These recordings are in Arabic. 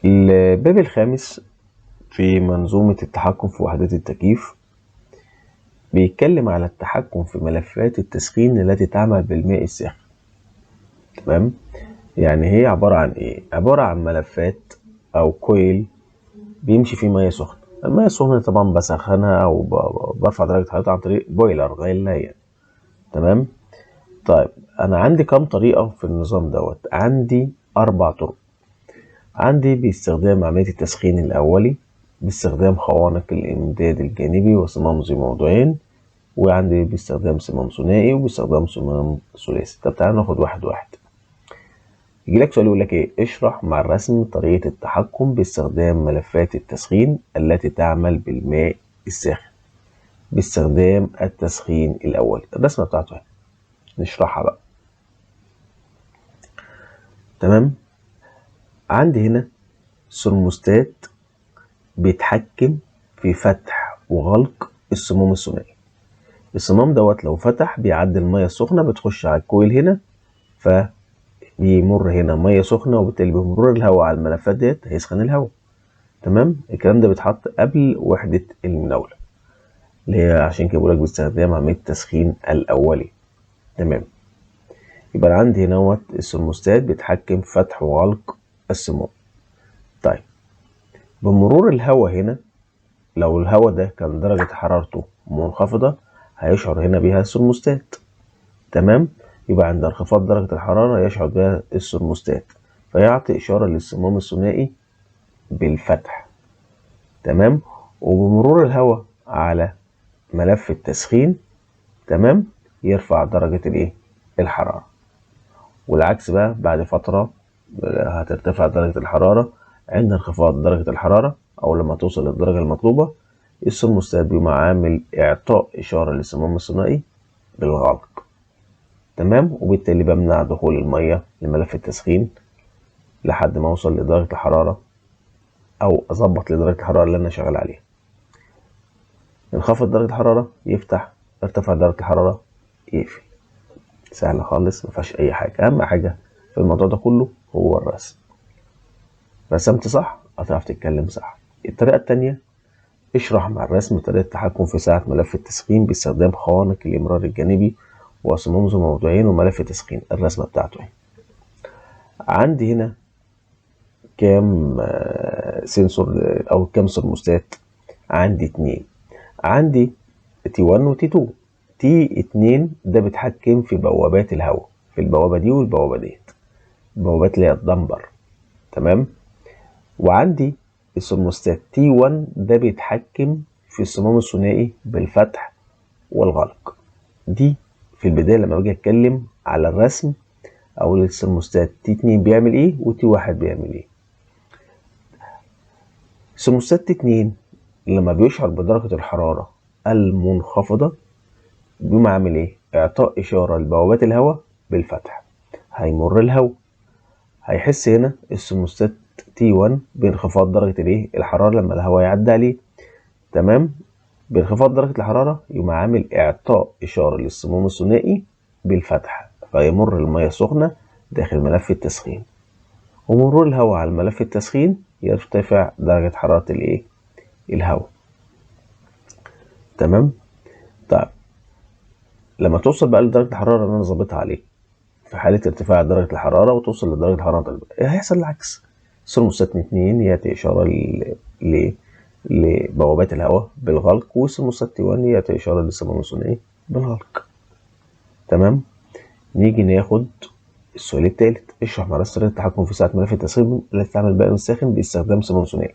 الباب الخامس في منظومة التحكم في وحدات التكييف بيتكلم على التحكم في ملفات التسخين التي تعمل بالماء الساخن. تمام، يعني هي عبارة عن ايه؟ عبارة عن ملفات او كويل بيمشي فيه مية سخنة. المية السخنة طبعا بسخنها او برفع درجة حرارتها عن طريق بويلر غير يعني. تمام. طيب انا عندي كام طريقة في النظام دوت؟ عندي 4 طرق. عندي باستخدام عملية التسخين الأولي، باستخدام خوانق الإمداد الجانبي وصمام ذي موضوعين، وعندي باستخدام صمام ثنائي وباستخدام صمام ثلاثي. طب تعالى ناخد واحد واحد. يجيلك سؤال يقول لك ايه؟ اشرح مع الرسم طريقة التحكم باستخدام ملفات التسخين التي تعمل بالماء الساخن باستخدام التسخين الأولي. الرسمة بتاعته اهي، نشرحها بقى. تمام. عندي هنا ثرموستات بيتحكم في فتح وغلق الصمام الثنائي. الصمام دوت لو فتح بيعدي المية السخنة بتخش على الكويل هنا، فبيمر هنا مية سخنة، وبالتالي بمرور الهواء على الملفات ديت هيسخن الهواء. تمام. الكلام ده بيتحط قبل وحدة المناولة، اللي هي عشان كده بقولك باستخدام عملية التسخين الأولي. تمام. يبقى عندي هنا الثرموستات بيتحكم في فتح وغلق الصمام. طيب بمرور الهواء هنا، لو الهواء ده كان درجة حرارته منخفضة هيشعر هنا بها الثرموستات. تمام. يبقى عند انخفاض درجة الحرارة يشعر بها الثرموستات، فيعطي إشارة للصمام الثنائي بالفتح. تمام. وبمرور الهواء على ملف التسخين، تمام، يرفع درجة الايه؟ الحرارة. والعكس بقى، بعد فترة هترتفع درجة الحرارة. عند انخفاض درجة الحرارة أو لما توصل للدرجة المطلوبة، الثرموستات بيقوم عامل إعطاء إشارة للصمام الثنائي بالغلق. تمام. وبالتالي بمنع دخول المية لملف التسخين لحد ما أوصل لدرجة الحرارة أو أظبط لدرجة الحرارة اللي أنا شغال عليها. انخفض درجة الحرارة يفتح، ارتفع درجة الحرارة يقفل. سهلة خالص، مفيهاش أي حاجة. أهم حاجة في الموضوع ده كله هو الرسم. رسمت صح هتعرف تتكلم صح. الطريقة التانية، اشرح مع الرسم طريقة التحكم في سعة ملف التسخين باستخدام خوانق الإمرار الجانبي وصمام ذو موضوعين وملف تسخين. الرسمة بتاعته اهي. عندي هنا كام سنسور أو كام ثرموستات؟ عندي 2. عندي T1 و T2. T2 ده بيتحكم في بوابات الهواء، في البوابة دي والبوابة ديت، البوابات اللي هي الدمبر. تمام. وعندي الثرموستات T1 ده بيتحكم في الصمام الثنائي بالفتح والغلق. دي في البداية لما باجي اتكلم على الرسم اقول الثرموستات T2 بيعمل ايه وT1 بيعمل ايه. الثرموستات T2 لما بيشعر بدرجة الحرارة المنخفضة بيقوم عامل ايه؟ اعطاء اشارة لبوابات الهواء بالفتح. هيمر الهواء، هيحس هنا الثرموستات T1 بانخفاض درجة الايه؟ الحرارة لما الهواء يعدي عليه. تمام. بانخفاض درجة الحرارة يقوم عامل اعطاء اشارة للصمام الثنائي بالفتح، فيمر المية السخنة داخل ملف التسخين، ومرور الهواء على ملف التسخين يرتفع درجة حرارة الايه؟ الهواء. تمام. طيب لما توصل بقى لدرجة الحرارة اللي انا ظابطها عليه، في حالة ارتفاع درجة الحرارة وتوصل لدرجة الحرارة طيب هيحصل العكس. الثرموستات 2 يأتي إشارة لبوابات الهواء بالغلق، والثرموستات 1 يأتي إشارة للصمام الثنائي بالغلق. تمام. نيجي ناخد السؤال الثالث، اشرح مع طريقة التحكم في سعة ملف التسخين التي تعمل بالماء الساخن باستخدام صمام ثنائي.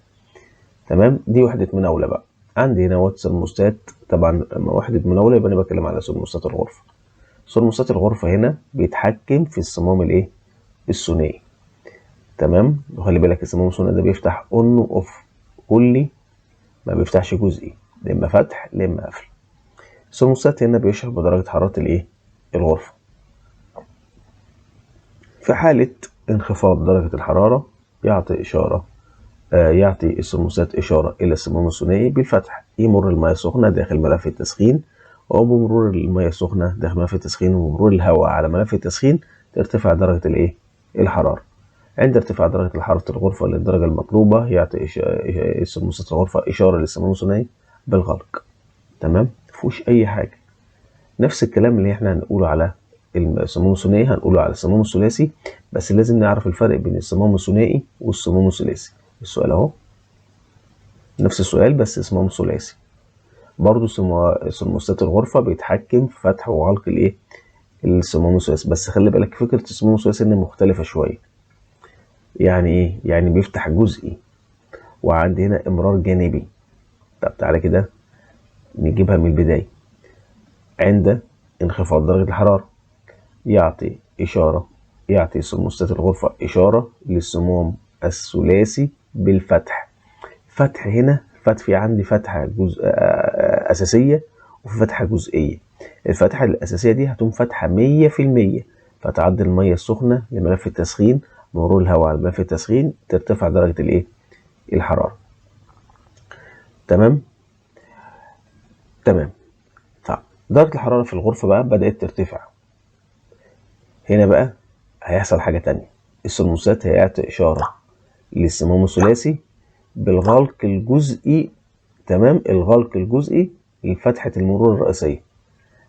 تمام. دي وحدة مناولة بقى. عندي هنا ثرموستات، طبعا لما وحدة مناولة يبقى أنا بتكلم على ثرموستات الغرفة. ثرموستات الغرفة هنا بيتحكم في الصمام الايه؟ الثنائي. تمام. وخلي بالك الصمام الثنائي ده بيفتح اون واوف كلي، ما بيفتحش جزئي، لا اما فتح لا اما قفل. الثرموستات هنا بيشعر بدرجة حرارة الايه؟ الغرفة. في حالة انخفاض درجة الحرارة يعطي إشارة يعطي الثرموستات إشارة إلى الصمام الثنائي بالفتح، يمر المياه السخنة داخل ملف التسخين، وبمرور المية السخنة داخل ملف التسخين ومرور الهواء على ملف التسخين ترتفع درجة الحرارة. عند ارتفاع درجة حرارة الغرفة للدرجة المطلوبة يعطي مستوى الغرفة إشارة للصمام الثنائي بالغلق. تمام، مفيهوش أي حاجة. نفس الكلام اللي احنا هنقوله على الصمام الثنائي هنقوله على الصمام الثلاثي، بس لازم نعرف الفرق بين الصمام الثنائي والصمام الثلاثي. السؤال اهو نفس السؤال بس صمام ثلاثي. برضو ثرموستات الغرفة بيتحكم في فتح وغلق الصمام الثلاثي، بس خلي بالك فكرة الصمام الثلاثي انها مختلفة شوية. يعني ايه؟ يعني بيفتح جزئي وعندي هنا امرار جانبي. طب تعالى كده نجيبها من البداية. عند انخفاض درجة الحرارة يعطي ثرموستات الغرفة إشارة للصمام الثلاثي بالفتح. فتح هنا في عندي فتحة أساسية وفي فتحة جزئية. الفتحة الأساسية دي هتكون فتحة 100%، فتعدي المية السخنة لملف التسخين، مرور الهواء على ملف التسخين ترتفع درجة الحرارة. تمام. درجة الحرارة في الغرفة بقى بدأت ترتفع. هنا بقى هيحصل حاجة تانية، الثرموستات هيعطي إشارة للصمام الثلاثي بالغلق الجزئي. تمام، الغلق الجزئي لفتحة المرور الرئيسية.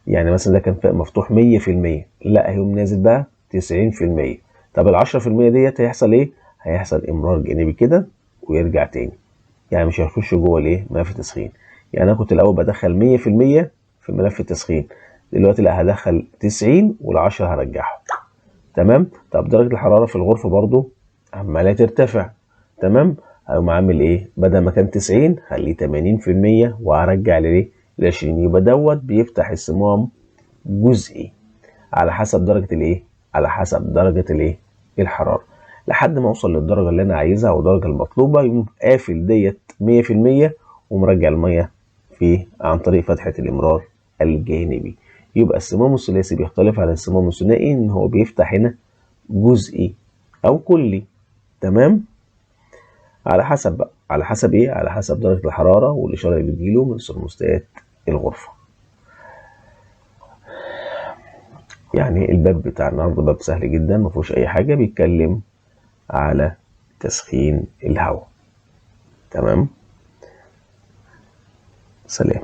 يعني مثلا ده كان مفتوح 100%، لا هيقوم نازل بقى 90%. طب ال10% ديت هيحصل ايه؟ هيحصل امرار جانبي كده ويرجع تاني، يعني مش هيخش جوه ملف التسخين. يعني انا كنت الاول بدخل 100% في ملف التسخين، دلوقتي لا هدخل 90 وال10 هرجعهم. تمام. طب درجة الحرارة في الغرفة برضو عمالة ترتفع. تمام، هقوم عامل ايه؟ بدل ما كان 90 خليه 80% وهرجع ل20. يبقى دوت بيفتح الصمام جزئي على حسب درجة الحرارة، لحد ما اوصل للدرجة اللي انا عايزها او الدرجة المطلوبة، يقوم قافل ديت 100% ومرجع المية عن طريق فتحة الامرار الجانبي. يبقى الصمام الثلاثي بيختلف عن الصمام الثنائي ان هو بيفتح هنا جزئي او كلي. تمام، على حسب درجة الحرارة والإشارة اللي بتجيله من ثرموستات الغرفة. يعني الباب بتاع النهارده باب سهل جدا، مفيهوش أي حاجة، بيتكلم على تسخين الهواء. تمام، سلام.